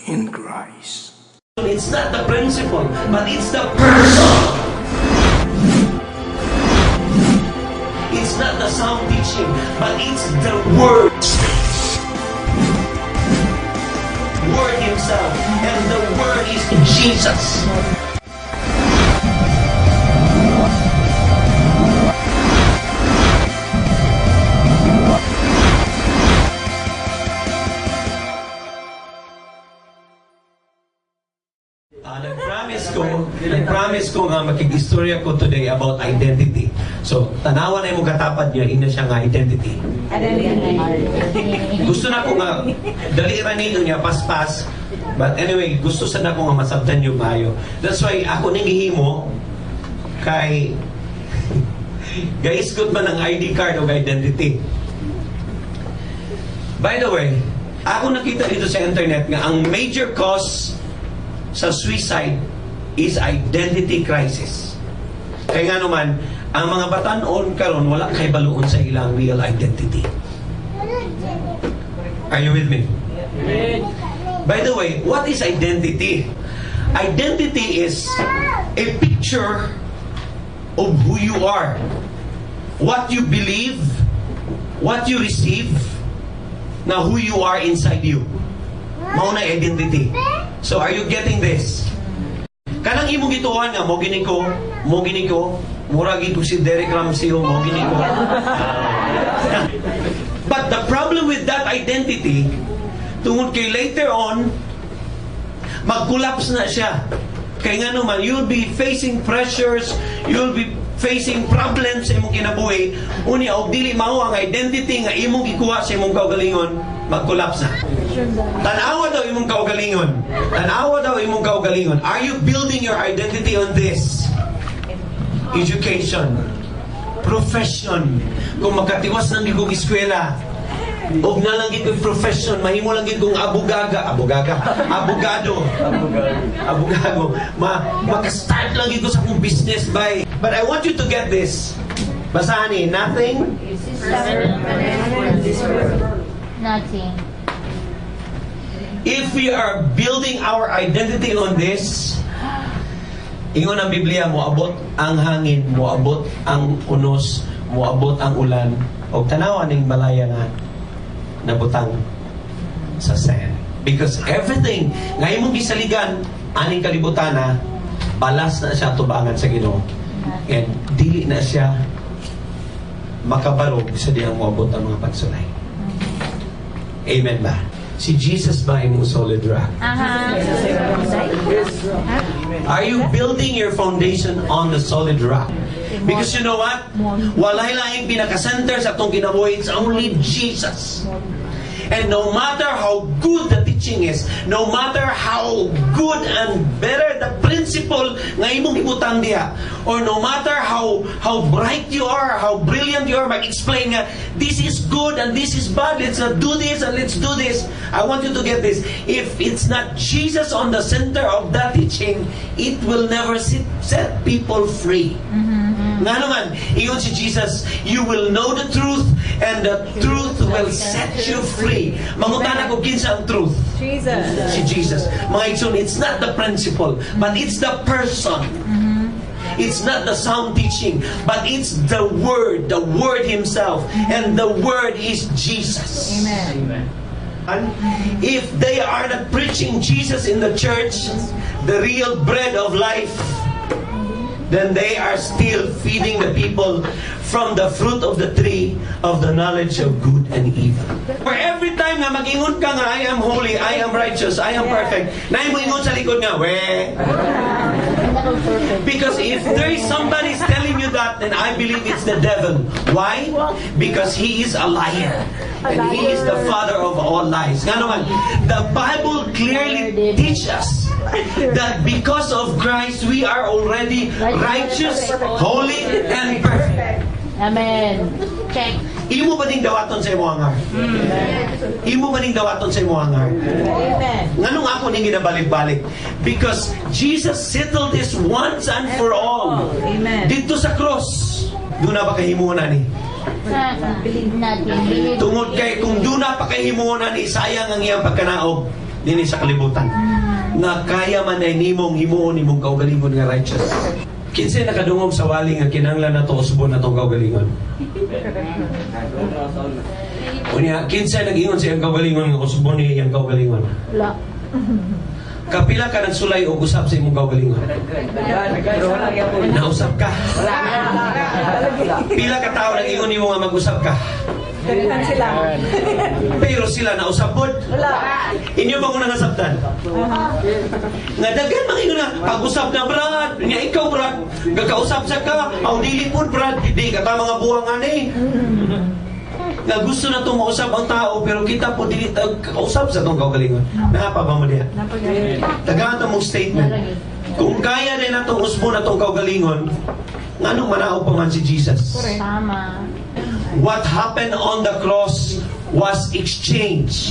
in Christ. It's not the principle, but it's the person. It's not the sound teaching, but it's the Word. Word Himself, and the Word is Jesus. Nag-promise ko nga makikistorya ko today about identity. So, tanawan na yung katapad niya, ina siya nga identity. Gusto na ko nga, dali ranito niya, paspas. But anyway, gusto sana ko nga masabdan yung mayo. That's why ako ning gihimo kay guys, good man ang ID card o identity. By the way, ako nakita dito sa internet nga ang major cause sa suicide is identity crisis. Kaya nga naman, ang mga batanon karon wala kay baluon sa ilang real identity. Are you with me? By the way, what is identity? Identity is a picture of who you are, what you believe, what you receive, na who you are inside you. Mao na identity. So are you getting this? Kanang imong gituan nga mo gini ko, mura gid ko si Derek Ramsey mo gini ko. But the problem with that identity, tungod kay later on mag-collapse na siya. Kay nga naman, you'll be facing pressures, you'll be facing problems sa imong kinabuhi, unya og dili mao ang identity nga imong gikuha sa imong kaugalingon, mag-collapse na. Tanawa daw imong kaugalingon. Tanawa daw imong kaugalingon. Are you building your identity on this? Education, profession. Kung magkatiwas ng igong eskwela, og na lang gid profession, mahimo lang gid kong abogado. Maka-start lang gid ko sa akong business by. But I want you to get this. Basahan ni, nothing. Nothing. If we are building our identity on this, ingon ang Biblia, moabot ang hangin, moabot ang unos, moabot ang ulan, o tanawa ning balaya nga nabutang sa sand. Because everything nga imong gisaligan, aning kalibutan na, balas na siya tubangan sa Ginoo. And dili na siya makabarog sa diyang moabot ang mga pagsulay. Amen ba? Si Jesus ba imong solid rock? Are you building your foundation on the solid rock? Because you know what? Walay laing pinaka-center sa atong kinabuhi, it's only Jesus. And no matter how good the teaching is, no matter how good and better the principle nga imong ibutang diha, or no matter how bright you are, how brilliant you are, mag-explain nga, this is good and this is bad, let's not do this and let's do this. I want you to get this. If it's not Jesus on the center of that teaching, it will never set people free. Nga naman, iyon si Jesus, you will know the truth and the truth will set you free. Mangutana ko kinsa ang truth? Jesus. Si Jesus. Mga igsoon, it's not the principle, but it's the person. It's not the sound teaching, but it's the Word Himself. And the Word is Jesus. Amen. If they are not preaching Jesus in the church, the real bread of life, then they are still feeding the people from the fruit of the tree of the knowledge of good and evil. For every time na mag-ingon ka nga, I am holy, I am righteous, I am perfect, na mo ingon sa likod nga, because if there is somebody telling you that, then I believe it's the devil. Why? Because he is a liar. And he is the father of all lies. Nga naman, the Bible clearly teaches us that because of Christ, we are already righteous, holy, and perfect. Amen. Check. Imo ba ning dawaton sa imong hangar? Imo ba ning dawaton sa imong hangar? Amen. Nganong ako ning ginabalik-balik? Because Jesus settled this once and for all. Amen. Dito sa cross, doon na ba kahimunan ni? Nothing. Tungod kay kung doon na pa kahimunan ni, sayang ang iyang pagkanaog. dinhi sa kalibutan. Nga kaya man ay nimong himuon nimong kaugalingon nga righteous. Kinsay nakadungog sa wali nga kinahanglan nato usbon natong kaugalingon. Unya kinsay nag-ingon sa iyang kaugalingon nga usbon ni iyang kaugalingon. Wala. Kapila ka nagsulay o usap sa imong kaugalingon. Nausap ka. Pila ka tao nag-ingon nimo nga mag-usap ka. Ganyan sila. Pero sila nausap pod. Wala. Inyo ba kung nangasabtan? Nga daghan mangingon na pag-usap na brad. Nga ikaw brad, gakausap sa ka. Aw dili pod brad, di ka ta mga buwangan eh. Nga gusto na itong mausap ang tao pero kita po dili kausap sa itong kaugalingon. Napa ba mo diya? Tagaan mong statement. Kung kaya din na itong usbo na itong kaugalingon, nga nung manao pa man si Jesus. Tama. What happened on the cross was exchange.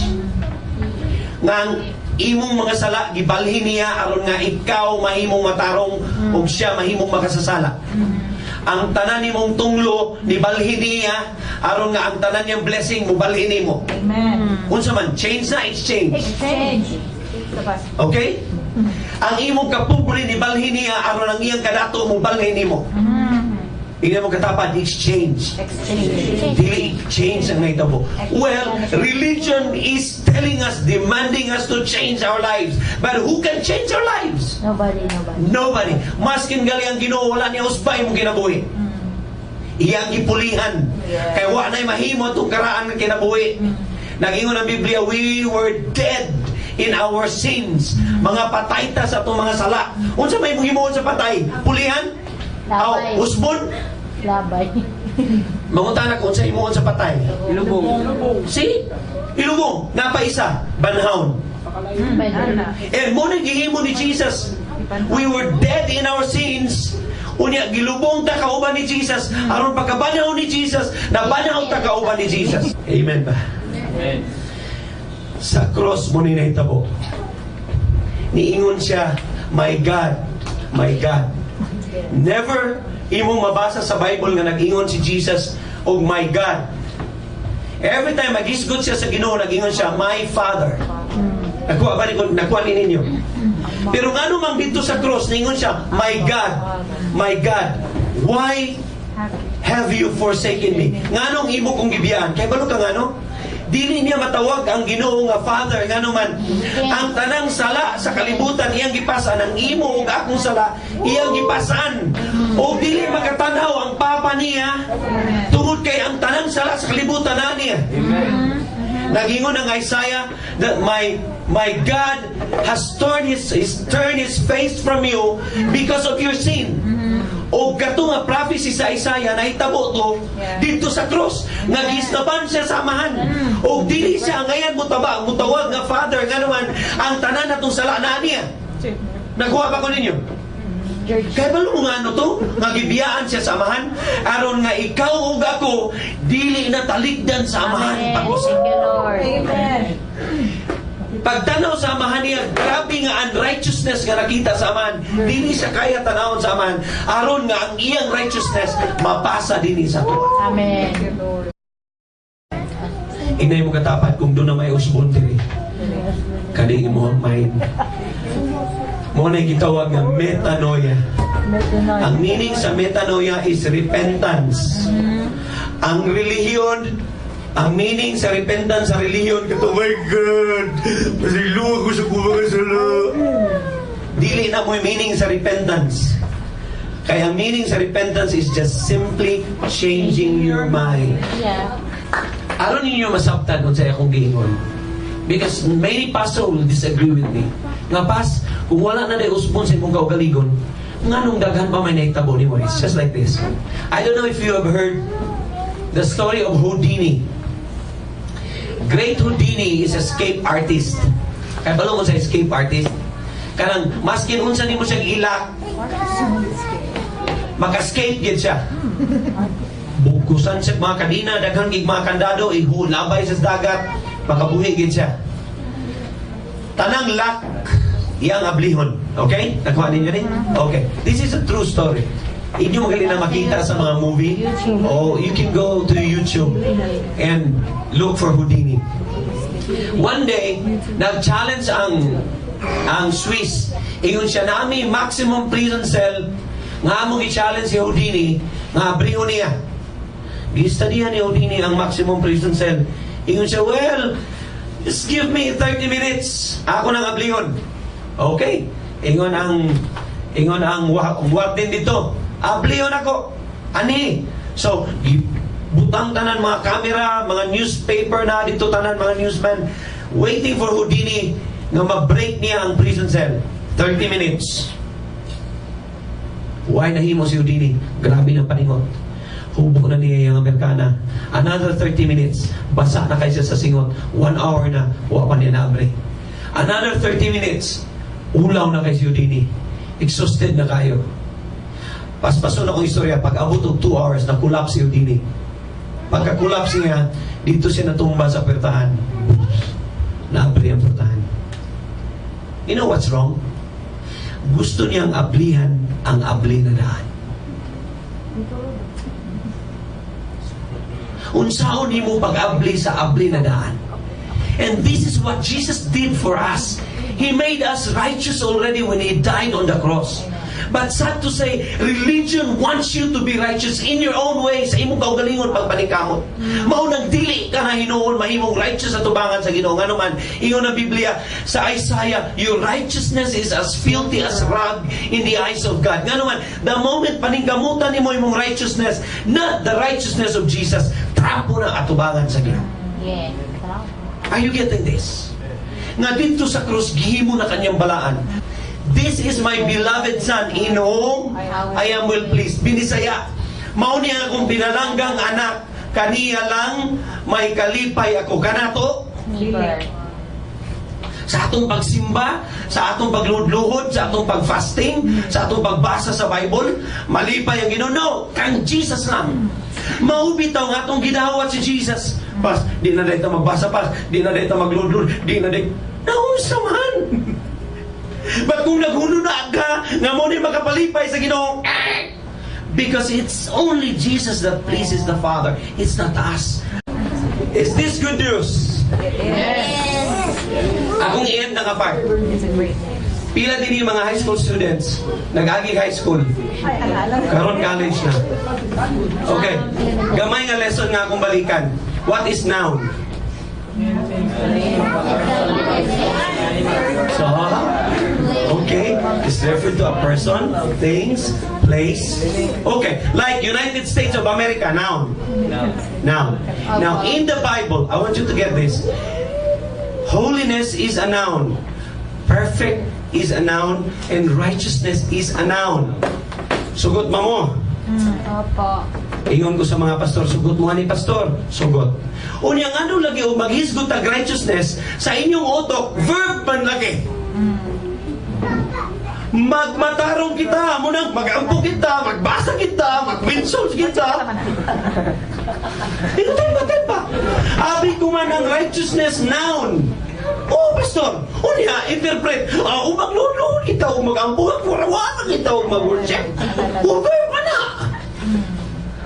Nga imong mga sala gibalhin niya aron nga ikaw mahimong matarong ug siya mahimong makasasala. Ang tanan nimong tunglo ni balhin niya aron nga ang tanan niyang blessing mo balhin nimo. Amen. Unsa man change na exchange. Exchange. Okay? Ang imong kapuguli ni balhin niya aron ang iyang kadato mo balhin nimo. Tingnan mo katapad, exchange. Dili change ang naitabo. Well, religion is telling us, demanding us to change our lives. But who can change our lives? Nobody. Nobody. Maskin gali ang Ginoo wala niya usbay mong kinabuhi. Iyang gipulihan. Kaya wa na'y mahimo itong karaan ng kinabuhi. Nag-ingon ang Biblia, we were dead in our sins. Mga patay ta sa itong mga sala. Unsa may himuon sa patay? Pulihan? Labay. Usbon? Labay. Mangutana kung sa himuon sa patay. Ilubong. See? Ilubong. Napaisa. Banhaon. And muna gihimo ni Jesus. We were dead in our sins. Unya gilubong ta kauban ni Jesus. Aron pagkabanhaw ni Jesus, nabanhaw ta kauban ni Jesus. Amen ba? Amen. Sa cross mo ni nahitabo. Niingon siya, my God, my God. Never imong mabasa sa Bible nga nag-ingon si Jesus og my God. Every time magisgot siya sa Ginoo, nag-ingon siya, my Father. Nakuha ni ninyo. Pero ngano mang dito sa cross, ningon siya, my God, why have you forsaken me? Nganong imo kong gibiyaan? Kaya balo ka ngano? Dili niya matawag ang Ginoo nga Father ngano man. Ang tanang sala sa kalibutan iyang gipasan, ang imo ug akong sala iyang gipasan. O dili makatanaw ang Papa niya tungod kay ang tanang sala sa kalibutan na niya. Nagingon ang Isaiah that my God has turned his face from you because of your sin. O kato nga prophecy sa Isaiah na itabo to dito sa cross nga gisnaban siya sa amahan. O dili siya ngayon mutawag nga Father nga naman ang tanan natong sala na niya. Nakuha ba ko ninyo? Kaya ba mo nga ano to? Nagibiyaan siya sa amahan aron nga ikaw ug ako dili na talikdan sa amahan. Thank you, Lord. Amen. Pagtanaw sa amahan niya, grabe nga unrighteousness nga nakita sa amahan. Dili siya kaya tanawon sa amahan aron nga ang iyang righteousness mapasa dinhi sa tuwa. Amen. Inay mo katapat kung doon na may usbon diri. Kani mo ang mind. Mo na gitawag nga metanoia. Ang meaning sa metanoia is repentance. Ang relihiyon, ang meaning sa repentance sa relihiyon, kato, my God, pasiluwa ko sa mga sala. Dili na mo yung meaning sa repentance. Kaya ang meaning sa repentance is just simply changing your mind. Yeah. Aron ninyo masabtan kung sa akong giingon. Because many pastors will disagree with me. Nga pas, kung wala na day usbon sa imong kaugalingon, nga nung daghan pa may naitabo ni mo. It's just like this. I don't know if you have heard the story of Houdini. Great Houdini is a escape artist. Kaya balo mo sa escape artist? Kanang, maskin unsa ni mo siyang ilak, maka-escape yun siya. Bukusan siya mga kadina, daghang gig mga kandado, ihulabay sa dagat, makabuhi yun siya. Tanang lak, iyang ablihon. Okay? Nakuha ninyo rin? Okay. This is a true story. Inyo magaling na makita sa mga movie. Oh, you can go to YouTube and look for Houdini. One day, nag-challenge ang Swiss. Ingon siya nami maximum prison cell nga among i-challenge si Houdini nga abriho niya. Gistudihan ni Houdini ang maximum prison cell. Ingon siya, well, just give me 30 minutes. Ako nang ablihon. Okay. Ingon ang warden dito. Ablihon ako. Ani? So, butang tanan mga camera, mga newspaper na dito tanan mga newsman waiting for Houdini nga ma-break niya ang prison cell. 30 minutes. Why nahimo si Houdini? Grabe ng paningot. Hubog na niya yung Amerikana. Another 30 minutes. Basa na kayo sa singot. 1 hour na. Huwag pa niya na-abre. Another 30 minutes. Ulaw na kay si Houdini. Exhausted na kayo. Paspaso na kong istorya. Pag abot ng 2 hours, na-collapse si Houdini. Pagka-collapse niya, dito siya natumba sa pertahan. Na-abre ang pertahan. You know what's wrong? Gusto niyang ablihan ang abli na daan. Unsaon mo pag-abli sa abli na daan. And this is what Jesus did for us. He made us righteous already when He died on the cross. But sad to say, religion wants you to be righteous in your own way sa imong kaugalingon pagpaningkamot. Mao nang dili ka na hinuon mahimong righteous sa tubangan sa Ginoo. Ngano man, ingon ang Biblia sa Isaiah, your righteousness is as filthy as rag in the eyes of God. Ngano man, the moment paningkamutan nimo imong righteousness, not the righteousness of Jesus, trapo na atubangan sa Ginoo. Yes. Are you getting this? Nga dito sa krus, gihimo na kanyang balaan. This is my beloved son in whom I am well pleased. Binisaya. Mao niya akong binalanggang anak. Kaniya lang may kalipay ako. Kanato? Sa atong pagsimba, sa atong pagludluhod, sa atong pagfasting, sa atong pagbasa sa Bible, malipay ang Ginoo. No, kang Jesus lang. Maubitaw nga atong gidawat si Jesus. Pas, di na dahil magbasa pas, di na dahil magludlud, di na dahil naunsa man. But kung naghuno na ka, nga mo ni makapalipay sa Ginoo, because it's only Jesus that pleases the Father. It's not us. Is this good news? Yes. Akong i-end na kapag. Pila din yung mga high school students, nag-agi high school, karon college na. Okay, gamay nga lesson nga akong balikan. What is noun? So, okay, it's referred to a person, things, place. Okay, like United States of America, noun. Noun. Now, in the Bible, I want you to get this. Holiness is a noun. Perfect is a noun. And righteousness is a noun. Sugot mo. Opo. Ingon ko sa mga pastor, sugot mo ni pastor. Sugot. Unyang ano lagi o maghisgot ang righteousness sa inyong utok, verb man lagi. Magmatarong kita, munang mag-ampo kita, magbasa kita, mag-winsols kita. Ito pa. Abi ko man ang righteousness noun. Oh, pastor, unya, interpret. Magluluhod kita, mag-ampo, kurawanan kita, mag-worship. Verb pa na.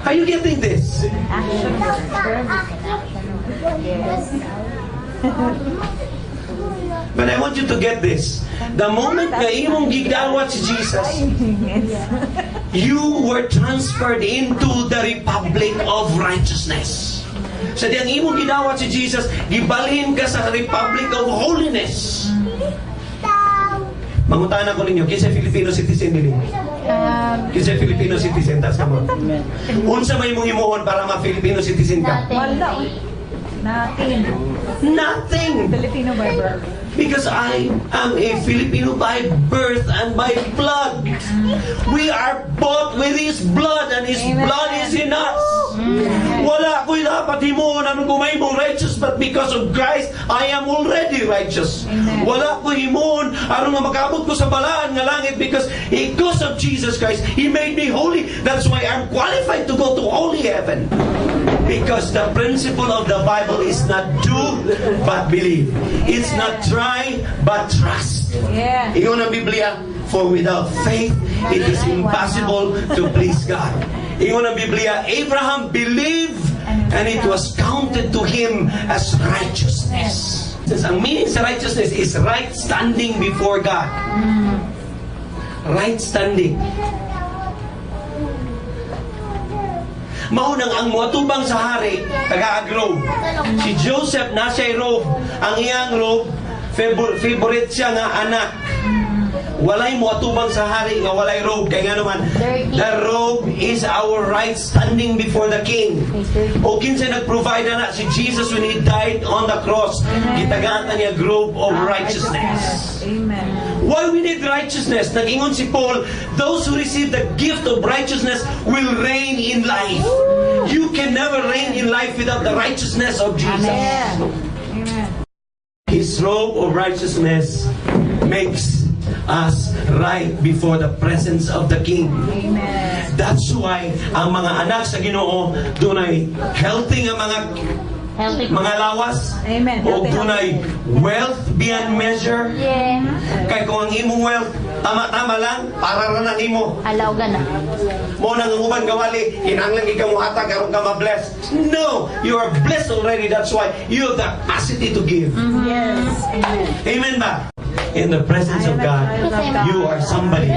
Are you getting this? But I want you to get this. The moment na imong gidawat si Jesus, you were transferred into the republic of righteousness. Sa diyang imong gidawat si Jesus, gibalhin ka sa republic of holiness. Mangutahan ako ninyo, kinsa Filipino citizen din? Kinsa Filipino citizen? Tas ka mo. Unsa may mong imuon para ma-Filipino citizen ka? Wala. Nothing. Nothing! Filipino by birth. Because I am a Filipino by birth and by blood. We are bought with His blood and His blood is in us. Wala ko'y dapat himuon anong kumay mo righteous, but because of Christ, I am already righteous. Wala ko'y himuon anong nga makabot ko sa balaan nga langit, because of Jesus Christ, He made me holy. That's why I'm qualified to go to holy heaven. Because the principle of the Bible is not do, but believe. It's not try, but trust. Yeah. Iyon ang Biblia, for without faith, it is impossible to please God. Iyon ang Biblia, Abraham believed, and it was counted to him as righteousness. righteousness. Ang meaning sa righteousness is right standing before God. Right standing. Maunang ang muatubang sa hari, taga-robe. Si Joseph na siya'y robe. Ang iyang robe, favorite siya nga anak. Walay muatubang sa hari nga walay robe. Kaya nga naman, the robe is our right standing before the king. O kinsa nag-provide na si Jesus when He died on the cross. Gitagaan niya robe of righteousness. Amen. Why we need righteousness? Nag-ingon si Paul, those who receive the gift of righteousness will reign in life. You can never reign in life without the righteousness of Jesus. Amen. His robe of righteousness makes us right before the presence of the King. Amen. That's why ang mga anak sa Ginoo dunay healthy nga mga lawas. Amen. O dunay wealth beyond measure. Yeah. Kay kung ang imong wealth tama-tama lang, para ra na nimo. Alaw ka na. Mo nang uban kawali, kinahanglan ikaw mo hatag karon ka ma-bless. No, you are blessed already. That's why you have the capacity to give. Yes. Amen. Amen ba? In the presence of God, you are somebody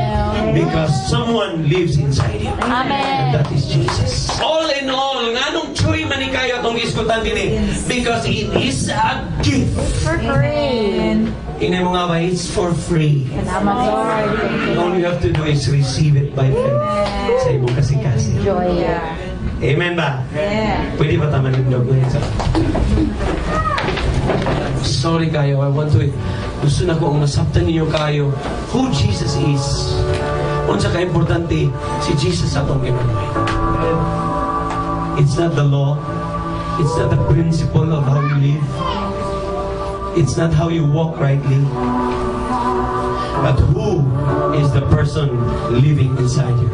because someone lives inside you. Amen. And that is Jesus. All in all, nganong choy man kayo itong iskutan din because it is a gift. For free. Tingnan mo nga ba, it's for free. Salamat, Lord. All you have to do is receive it by faith. Sa ibong kasi-kasi. Joy. Amen ba? Yeah. Pwede ba tama ng dog? Sorry kayo, I want to... Gusto na ko ang nasabtan ninyo kayo who Jesus is. Unsa ka importante, si Jesus atong Emmanuel. It's not the law. It's not the principle of how you live. It's not how you walk rightly. But who is the person living inside you?